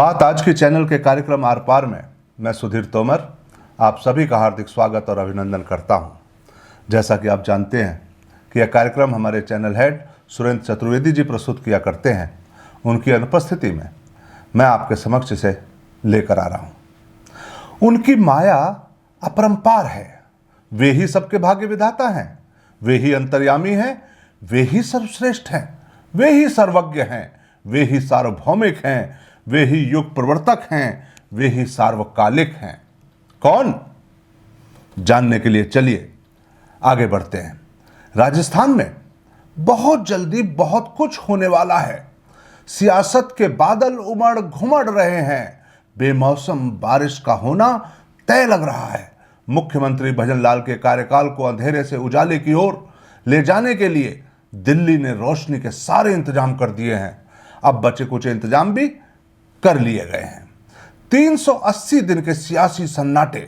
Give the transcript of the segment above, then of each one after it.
बात आज के चैनल के कार्यक्रम आर पार में मैं सुधीर तोमर आप सभी का हार्दिक स्वागत और अभिनंदन करता हूं। जैसा कि आप जानते हैं कि यह कार्यक्रम हमारे चैनल हेड सुरेंद्र चतुर्वेदी जी प्रस्तुत किया करते हैं। उनकी अनुपस्थिति में मैं आपके समक्ष इसे लेकर आ रहा हूं। उनकी माया अपरंपार है, वे ही सबके भाग्य विधाता हैं, वे ही अंतर्यामी हैं, वे ही सर्वश्रेष्ठ हैं, वे ही सर्वज्ञ हैं, वे ही सार्वभौमिक हैं, वे ही युग प्रवर्तक हैं, वे ही सार्वकालिक हैं। कौन? जानने के लिए चलिए आगे बढ़ते हैं। राजस्थान में बहुत जल्दी बहुत कुछ होने वाला है। सियासत के बादल उमड़ घुमड़ रहे हैं। बेमौसम बारिश का होना तय लग रहा है। मुख्यमंत्री भजनलाल के कार्यकाल को अंधेरे से उजाले की ओर ले जाने के लिए दिल्ली ने रोशनी के सारे इंतजाम कर दिए हैं। अब बचे कुछ इंतजाम भी कर लिए गए हैं। 380 दिन के सियासी सन्नाटे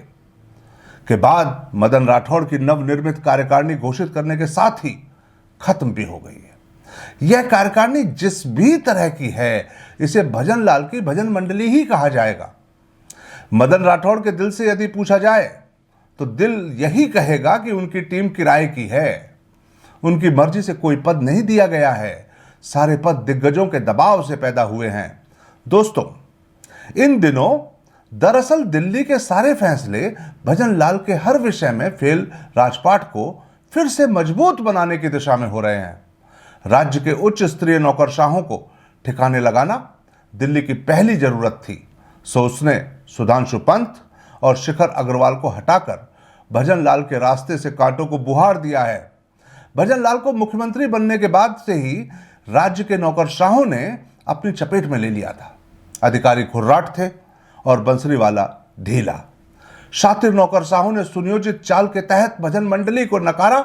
के बाद मदन राठौड़ की नवनिर्मित कार्यकारिणी घोषित करने के साथ ही खत्म भी हो गई है। यह कार्यकारिणी जिस भी तरह की है, इसे भजनलाल की भजन मंडली ही कहा जाएगा। मदन राठौड़ के दिल से यदि पूछा जाए तो दिल यही कहेगा कि उनकी टीम किराए की है। उनकी मर्जी से कोई पद नहीं दिया गया है। सारे पद दिग्गजों के दबाव से पैदा हुए हैं। दोस्तों, इन दिनों दरअसल दिल्ली के सारे फैसले भजनलाल के हर विषय में फेल राजपाट को फिर से मजबूत बनाने की दिशा में हो रहे हैं। राज्य के उच्च स्तरीय नौकरशाहों को ठिकाने लगाना दिल्ली की पहली जरूरत थी। सो उसने सुधांशु पंत और शिखर अग्रवाल को हटाकर भजनलाल के रास्ते से कांटों को बुहार दिया है। भजनलाल को मुख्यमंत्री बनने के बाद से ही राज्य के नौकरशाहों ने अपनी चपेट में ले लिया था। अधिकारी खुर्राट थे और बंसरीवाला ढीला। शातिर नौकरशाहों ने सुनियोजित चाल के तहत भजन मंडली को नकारा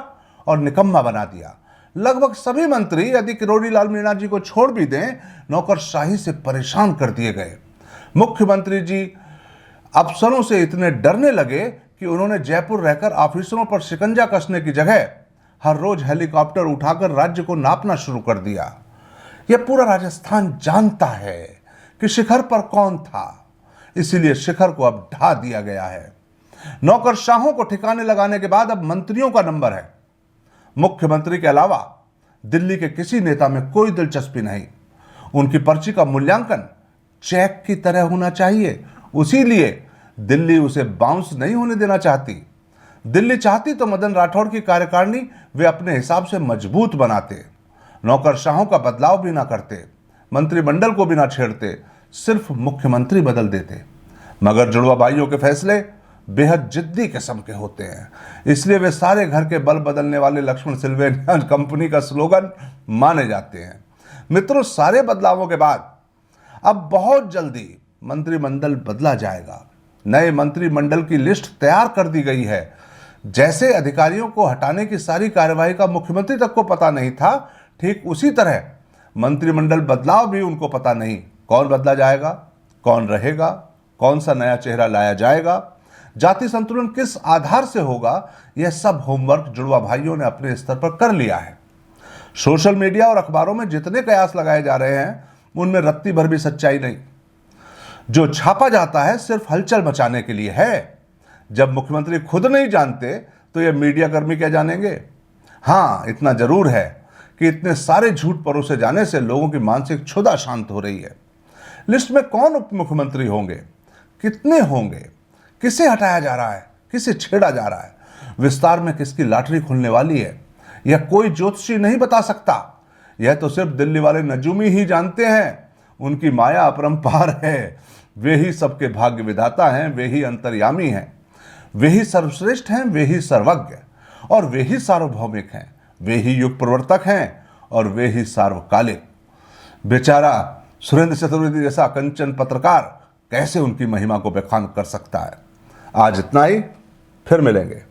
और निकम्मा बना दिया। लगभग सभी मंत्री यदि किरोड़ीलाल मीणा जी को छोड़ भी दें, नौकरशाही से परेशान कर दिए गए। मुख्यमंत्री जी अफसरों से इतने डरने लगे कि उन्होंने जयपुर रहकर ऑफिसरों पर शिकंजा कसने की जगह हर रोज हेलीकॉप्टर उठाकर राज्य को नापना शुरू कर दिया। यह पूरा राजस्थान जानता है कि शिखर पर कौन था, इसीलिए शिखर को अब ढा दिया गया है। नौकरशाहों को ठिकाने लगाने के बाद अब मंत्रियों का नंबर है। मुख्यमंत्री के अलावा दिल्ली के किसी नेता में कोई दिलचस्पी नहीं। उनकी पर्ची का मूल्यांकन चेक की तरह होना चाहिए, इसीलिए दिल्ली उसे बाउंस नहीं होने देना चाहती। दिल्ली चाहती तो मदन राठौड़ की कार्यकारिणी वे अपने हिसाब से मजबूत बनाते, नौकरशाहों का बदलाव भी ना करते, मंत्रिमंडल को भी ना छेड़ते, सिर्फ मुख्यमंत्री बदल देते। मगर जुड़वा भाइयों के फैसले बेहद जिद्दी किस्म के होते हैं, इसलिए वे सारे घर के बल बदलने वाले लक्ष्मण सिल्वेनियन कंपनी का स्लोगन माने जाते हैं। मित्रों, सारे बदलावों के बाद अब बहुत जल्दी मंत्रिमंडल बदला जाएगा। नए मंत्रिमंडल की लिस्ट तैयार कर दी गई है। जैसे अधिकारियों को हटाने की सारी कार्यवाही का मुख्यमंत्री तक को पता नहीं था, ठीक उसी तरह मंत्रिमंडल बदलाव भी उनको पता नहीं। कौन बदला जाएगा, कौन रहेगा, कौन सा नया चेहरा लाया जाएगा, जाति संतुलन किस आधार से होगा, यह सब होमवर्क जुड़वा भाइयों ने अपने स्तर पर कर लिया है। सोशल मीडिया और अखबारों में जितने कयास लगाए जा रहे हैं, उनमें रत्ती भर भी सच्चाई नहीं। जो छापा जाता है सिर्फ हलचल मचाने के लिए है। जब मुख्यमंत्री खुद नहीं जानते तो यह मीडिया कर्मी क्या जानेंगे। हाँ, इतना जरूर है कि इतने सारे झूठ परोसे जाने से लोगों की मानसिक क्षुधा शांत हो रही है। लिस्ट में कौन उप मुख्यमंत्री होंगे, कितने होंगे, किसे हटाया जा रहा है, किसे छेड़ा जा रहा है, विस्तार में किसकी लॉटरी खुलने वाली है, यह कोई ज्योतिषी नहीं बता सकता। यह तो सिर्फ दिल्ली वाले नजूमी ही जानते हैं। उनकी माया अपरंपार है। वे ही सबके भाग्य विधाता हैं, वे ही अंतर्यामी हैं, वे ही सर्वश्रेष्ठ हैं, वे ही सर्वज्ञ और वे ही सार्वभौमिक हैं, वे ही युग प्रवर्तक हैं और वे ही सार्वकालिक। बेचारा सुरेंद्र चतुर्वेदी जैसा कंचन पत्रकार कैसे उनकी महिमा को बखान कर सकता है। आज इतना ही, फिर मिलेंगे।